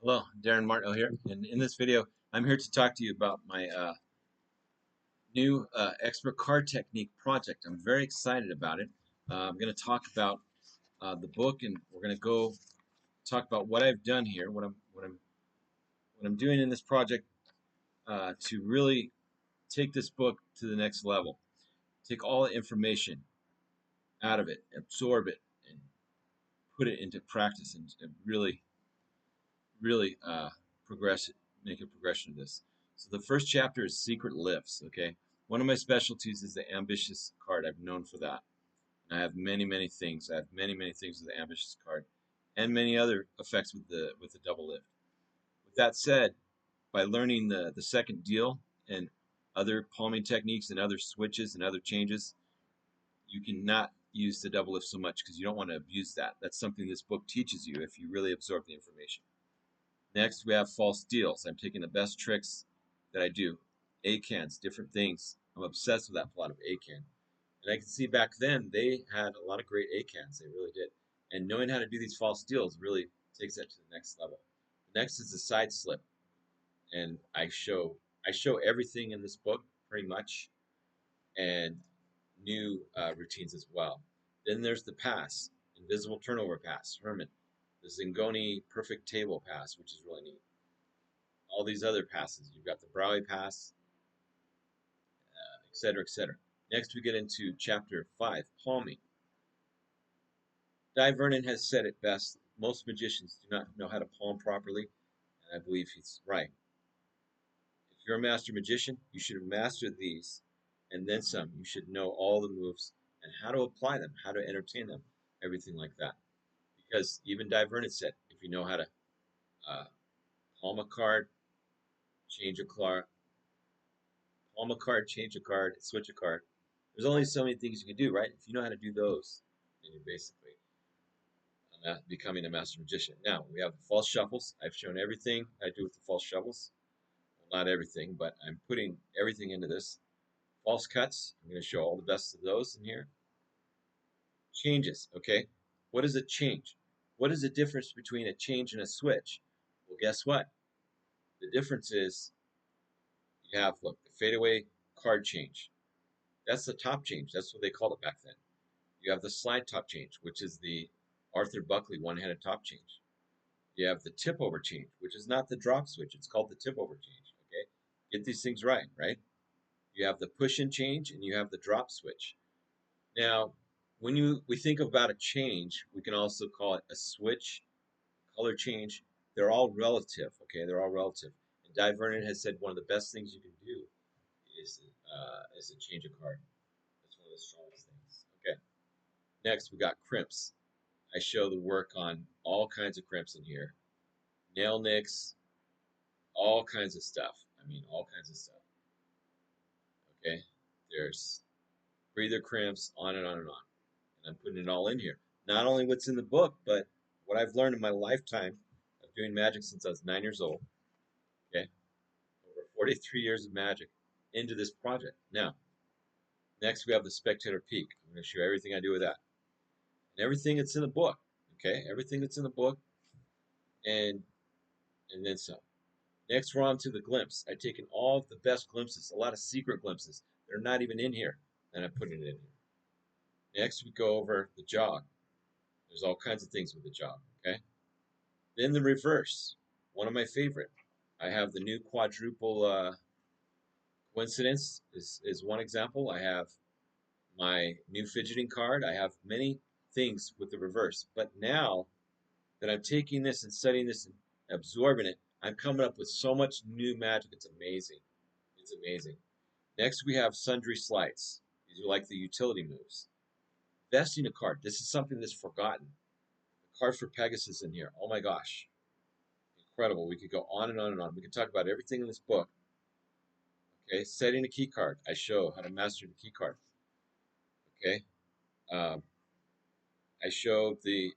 Hello, Darin Martineau here, and in this video, I'm here to talk to you about my new expert card technique project. I'm very excited about it. I'm going to talk about the book, and we're going to go talk about what I've done here, what I'm doing in this project to really take this book to the next level. Take all the information out of it, absorb it, and put it into practice, and really progress it, make a progression of this. So the first chapter is secret lifts. Okay, one of my specialties is the ambitious card. I've known for that, and I have many things. I have many things with the ambitious card, and many other effects with the double lift. With that said, by learning the second deal and other palming techniques and other switches and other changes, you cannot use the double lift so much because you don't want to abuse that. That's something this book teaches you if you really absorb the information. Next, we have false deals. I'm taking the best tricks that I do. A-cans, different things. I'm obsessed with that plot of A-can. And I can see back then they had a lot of great A-cans. They really did. And knowing how to do these false deals really takes that to the next level. Next is the side slip. And I show everything in this book pretty much, and new routines as well. Then there's the pass, invisible turnover pass, Herman. The Zingoni perfect table pass, which is really neat. All these other passes. You've got the Browie pass, etc., etc. Next, we get into chapter 5, palming. Di Vernon has said it best. Most magicians do not know how to palm properly, and I believe he's right. If you're a master magician, you should have mastered these and then some. You should know all the moves and how to apply them, how to entertain them, everything like that. Because even Di Vernon said, if you know how to uh, palm a card, change a card, palm a card, change a card, switch a card. There's only so many things you can do, right? If you know how to do those, then you're basically becoming a master magician. Now, we have the false shuffles. I've shown everything I do with the false shuffles. Well, not everything, but I'm putting everything into this. False cuts, I'm going to show all the best of those in here. Changes, okay? What is a change? What is the difference between a change and a switch? Well, guess what? The difference is you have, look, the fadeaway card change. That's the top change. That's what they called it back then. You have the slide top change, which is the Arthur Buckley one-handed top change. You have the tip over change, which is not the drop switch. It's called the tip over change. Okay, get these things right, right? You have the push and change, and you have the drop switch. Now, when we think about a change, we can also call it a switch, color change. They're all relative. Okay, they're all relative. And Di Vernon has said one of the best things you can do is a change a card. That's one of the strongest things. Okay. Next, we got crimps. I show the work on all kinds of crimps in here. Nail nicks, all kinds of stuff. I mean, all kinds of stuff. Okay? There's breather crimps, on and on and on. And I'm putting it all in here. Not only what's in the book, but what I've learned in my lifetime of doing magic since I was 9 years old. Okay? Over 43 years of magic into this project. Now, next we have the spectator peak. I'm going to show you everything I do with that. And everything that's in the book. Okay? Everything that's in the book and then some. Next, we're on to the glimpse. I've taken all of the best glimpses, a lot of secret glimpses. They're not even in here, and I'm putting it in here. Next, we go over the jog. There's all kinds of things with the jog, okay? Then the reverse, one of my favorite. I have the new quadruple coincidence is one example. I have my new fidgeting card. I have many things with the reverse. But now that I'm taking this and studying this and absorbing it, I'm coming up with so much new magic. It's amazing. It's amazing. Next, we have sundry sleights. These are like the utility moves. Vesting a card. This is something that's forgotten. The card for Pegasus in here. Oh my gosh. Incredible. We could go on and on and on. We could talk about everything in this book. Okay, setting a key card. I show how to master the key card. Okay. Um, I show the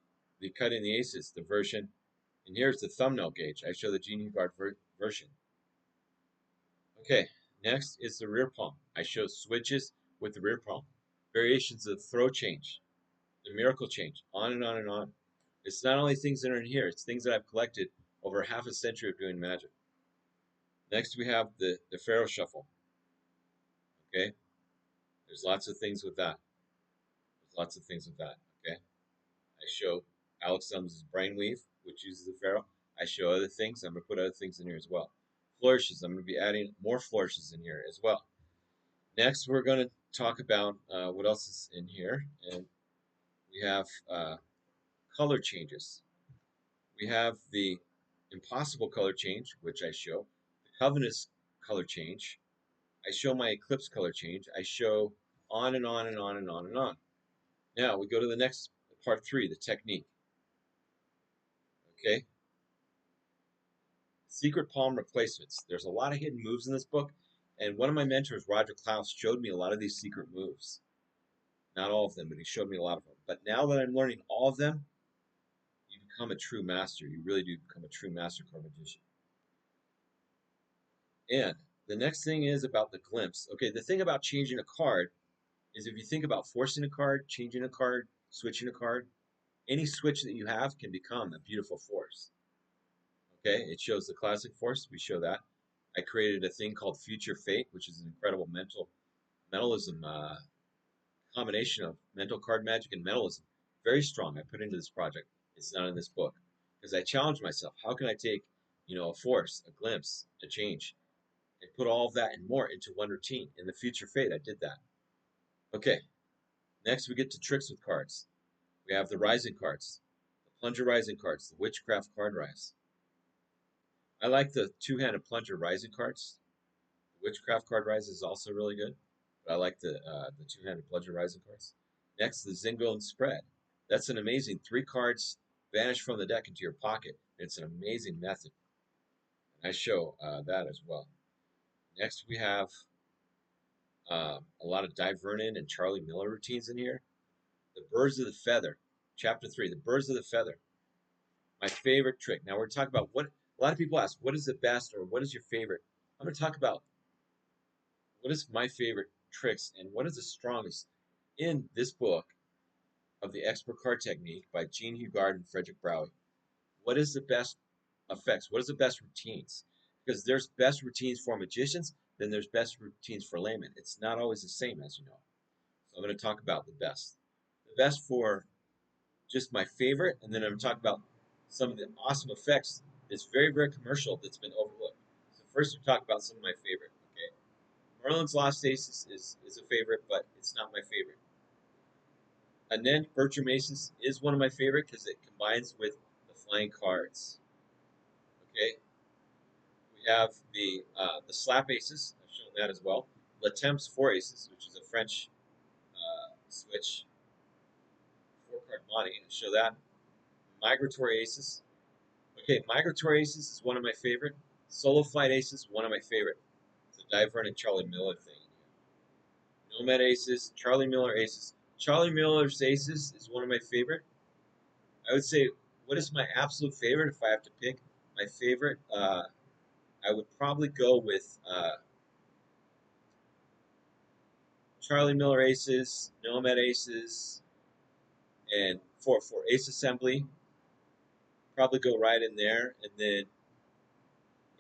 cutting the aces, the version. And here's the thumbnail gauge. I show the genie card version. Okay, next is the rear palm. I show switches with the rear palm. Variations of throw change, the miracle change, on and on and on. It's not only things that are in here, it's things that I've collected over half a century of doing magic. Next, we have the Pharaoh Shuffle. Okay, there's lots of things with that. There's lots of things with that. Okay, I show Alex Sums' Brainweave, which uses the Pharaoh. I show other things. I'm going to put other things in here as well. Flourishes. I'm going to be adding more flourishes in here as well. Next, we're going to talk about what else is in here, and we have color changes. We have the impossible color change, which I show, the Covenant's color change. I show my eclipse color change. I show on and on and on and on and on. Now we go to the next part 3, the technique. Okay, secret palm replacements. There's a lot of hidden moves in this book, and one of my mentors, Roger Klaus, showed me a lot of these secret moves. Not all of them, but he showed me a lot of them. But now that I'm learning all of them, you become a true master. You really do become a true master card magician. And the next thing is about the glimpse. Okay, the thing about changing a card is if you think about forcing a card, changing a card, switching a card, any switch that you have can become a beautiful force. Okay, it shows the classic force. We show that. I created a thing called Future Fate, which is an incredible mentalism combination of mental card magic and mentalism. Very strong. I put into this project. It's not in this book because I challenged myself. How can I take, a force, a glimpse, a change, and put all of that and more into one routine? In the Future Fate, I did that. Okay, next we get to tricks with cards. We have the Rising cards, the Plunger Rising cards, the Witchcraft card rise. I like the two-handed Plunger Rising cards. The Witchcraft card rise is also really good, but I like the two-handed Plunger Rising cards. Next, the Zingo and Spread. That's an amazing 3 cards vanish from the deck into your pocket. It's an amazing method. And I show that as well. Next, we have a lot of Divernon and Charlie Miller routines in here. The Birds of the Feather, Chapter 3, the Birds of the Feather. My favorite trick. Now we're talking about what a lot of people ask, what is the best or what is your favorite? I'm going to talk about what is my favorite tricks and what is the strongest in this book of the Expert Card Technique by Jean Hugard and Frederick Browie. What is the best effects? What is the best routines? Because there's best routines for magicians, then there's best routines for laymen. It's not always the same, as you know. So I'm going to talk about the best. The best for just my favorite, and then I'm going to talk about some of the awesome effects that's very, very commercial that's been overlooked. So first we talk about some of my favorite. Okay, Merlin's Lost Aces is a favorite, but it's not my favorite. Anand Bertram Aces is one of my favorite because it combines with the flying cards. Okay, we have the Slap Aces. I've shown that as well. Latemps 4 Aces, which is a French switch 4-card Monty. I show that. Migratory Aces. Okay, Migratory Aces is one of my favorite. Solo Flight Aces, one of my favorite. It's a Divernon and Charlie Miller thing. Nomad Aces, Charlie Miller Aces. Charlie Miller's Aces is one of my favorite. I would say, what is my absolute favorite if I have to pick? My favorite, I would probably go with Charlie Miller Aces, Nomad Aces, and for Ace Assembly, probably go right in there. And then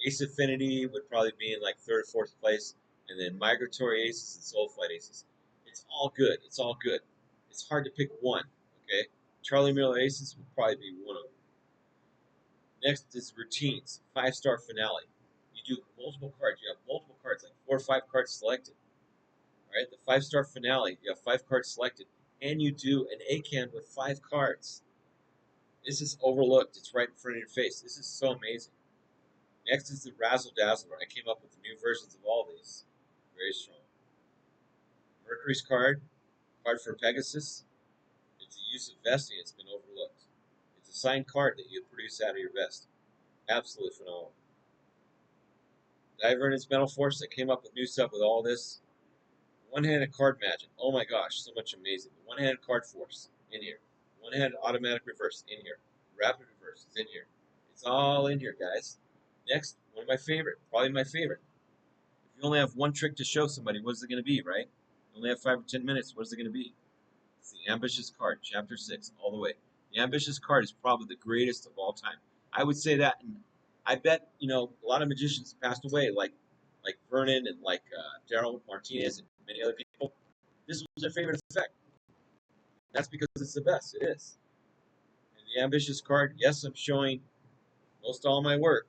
Ace Affinity would probably be in like 3rd or 4th place. And then Migratory Aces and Soul Flight Aces. It's all good. It's all good. It's hard to pick one. Okay, Charlie Miller Aces would probably be one of them. Next is routines. 5-star finale. You do multiple cards. You have multiple cards, like 4 or 5 cards selected. All right, the 5-star finale. You have 5 cards selected, and you do an A-can with 5 cards. This is overlooked. It's right in front of your face. This is so amazing. Next is the Razzle Dazzler. I came up with new versions of all these. Very strong. Mercury's card for Pegasus. It's the use of vesting. It's been overlooked. It's a signed card that you produce out of your vest. Absolutely phenomenal. Divernon's Metal Force. I came up with new stuff with all this. One-handed card magic. Oh my gosh, so much amazing. One-handed card force in here. One-handed automatic reverse in here. Rapid reverse is in here. It's all in here, guys. Next, one of my favorite, probably my favorite. If you only have one trick to show somebody, what is it going to be, right? You only have 5 or 10 minutes. What is it going to be? It's the Ambitious card, Chapter 6, all the way. The Ambitious card is probably the greatest of all time. I would say that I bet a lot of magicians passed away, like Vernon and like Daryl Martinez and many other people. This was their favorite effect. That's because it's the best. It is. And the ambitious card, yes, I'm showing most all my work.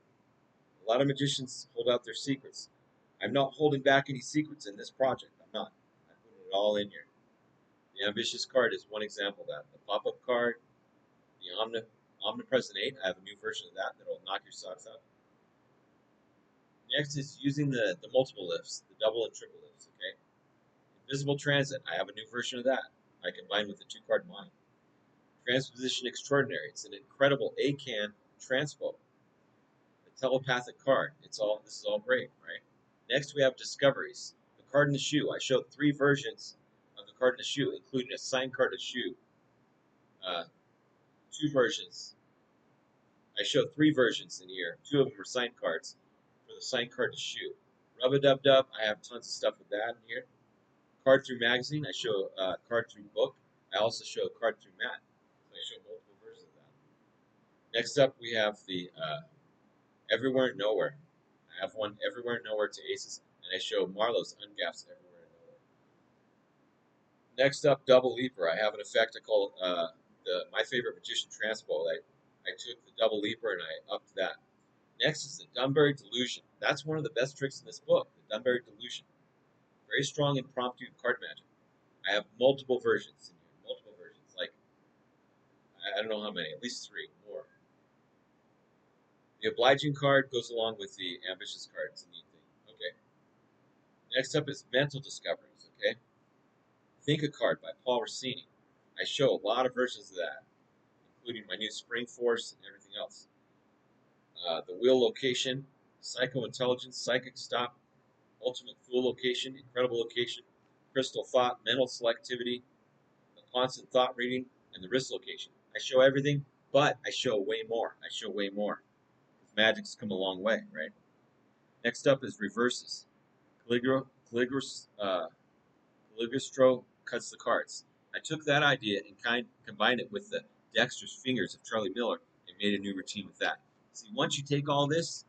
A lot of magicians hold out their secrets. I'm not holding back any secrets in this project. I'm not. I'm putting it all in here. The ambitious card is one example of that. The pop-up card, the omnipresent 8. I have a new version of that that'll knock your socks out. Next is using the multiple lifts, the double and triple lifts. Okay. Invisible transit. I have a new version of that. I combine with the 2-card mind. Transposition extraordinary. It's an incredible ACAN transpo. The telepathic card. This is all great, right? Next we have discoveries. The card in the shoe. I showed 3 versions of the card in the shoe, including a signed card of shoe. 2 versions. I showed 3 versions in here. 2 of them are signed cards for the signed card to shoe. Rub-a-dub-dub. I have tons of stuff with that in here. Card through magazine. I show card through book. I also show card through mat. So I show multiple versions of that. Next up, we have the everywhere and nowhere. I have one everywhere and nowhere to aces, and I show Marlowe's ungaps everywhere and nowhere. Next up, double leaper. I have an effect I call the my favorite magician transpo. I took the double leaper and I upped that. Next is the Dunbury delusion. That's one of the best tricks in this book. The Dunbury delusion. Very strong impromptu card magic. I have multiple versions in here. Multiple versions. Like I don't know how many. At least 3 more. The obliging card goes along with the ambitious card. It's a neat thing. Okay. Next up is mental discoveries. Okay. Think a card by Paul Rossini. I show a lot of versions of that, including my new Spring Force and everything else. The wheel location, psycho intelligence, psychic stop, ultimate fool location, incredible location, crystal thought, mental selectivity, the constant thought reading, and the wrist location. I show everything, but I show way more. I show way more. Because magic's come a long way, right? Next up is reverses. Caligostro cuts the cards. I took that idea and combined it with the dexterous fingers of Charlie Miller and made a new routine with that. See, once you take all this,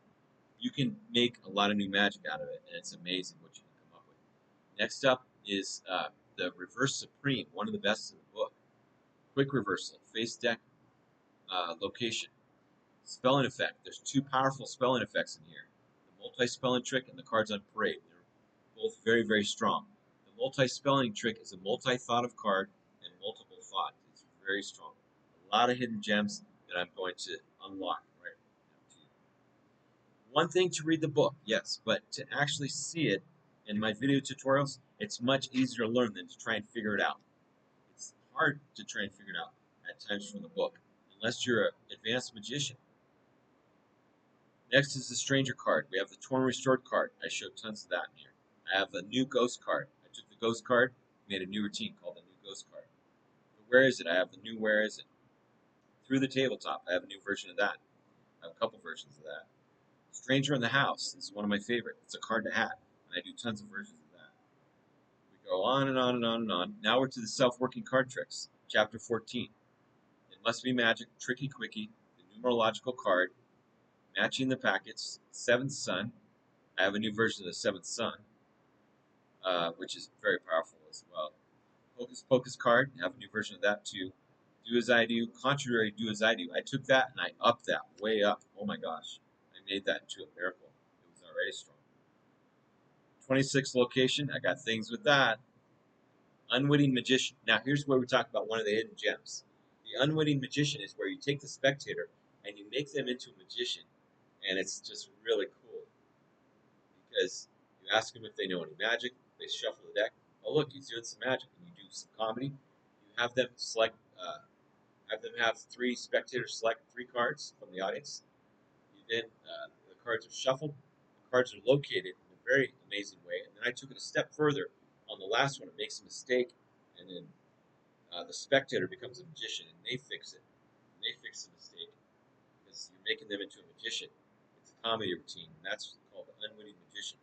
you can make a lot of new magic out of it, and it's amazing what you can come up with. Next up is the Reverse Supreme, one of the best in the book. Quick reversal, face deck, location. Spelling effect. There's 2 powerful spelling effects in here. The multi-spelling trick and the cards on parade. They're both very, very strong. The multi-spelling trick is a multi-thought of card and multiple thought. It's very strong. A lot of hidden gems that I'm going to unlock right now. One thing to read the book, yes, but to actually see it in my video tutorials, it's much easier to learn than to try and figure it out. It's hard to try and figure it out at times from the book, unless you're an advanced magician. Next is the Stranger card. We have the Torn Restored card. I showed tons of that in here. I have a new Ghost card. I took the Ghost card, made a new routine called the new Ghost card. The Where Is It? I have the new Where Is It? Through the Tabletop. I have a new version of that. I have a couple versions of that. Stranger in the House. This is one of my favorite. It's a card to hat, and I do tons of versions of that. We go on and on and on and on. Now we're to the self-working card tricks. Chapter 14. It Must Be Magic, Tricky Quickie, the numerological card, matching the packets, Seventh Son. I have a new version of the Seventh Son, which is very powerful as well. Hocus Pocus card. I have a new version of that too. Do as I do, contrary, do as I do. I took that and I upped that way up. Oh my gosh. I made that into a miracle. It was already strong. 26 location. I got things with that. Unwitting Magician. Now here's where we talk about one of the hidden gems. The Unwitting Magician is where you take the spectator and you make them into a magician. And it's just really cool. Because you ask them if they know any magic. They shuffle the deck. Oh look, he's doing some magic. And you do some comedy. You have them have 3 spectators select 3 cards from the audience. Then the cards are shuffled. The cards are located in a very amazing way. And then I took it a step further on the last one. It makes a mistake, and then the spectator becomes a magician, and they fix it. And they fix the mistake because you're making them into a magician. It's a comedy routine, and that's called the Unwitting Magician.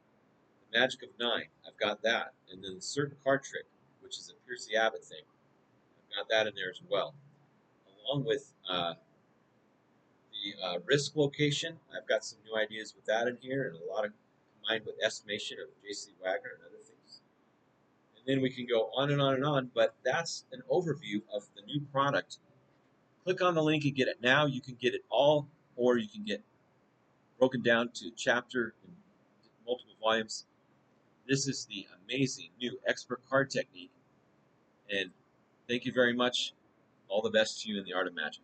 The Magic of 9, I've got that. And then the Certain Card Trick, which is a Piercy Abbott thing. I've got that in there as well. Along with the The risk location, I've got some new ideas with that in here, and a lot of combined with estimation of J.C. Wagner and other things. And then we can go on and on and on, but that's an overview of the new product. Click on the link and get it now. You can get it all, or you can get broken down to chapter and multiple volumes. This is the amazing new expert card technique. And thank you very much. All the best to you in the art of magic.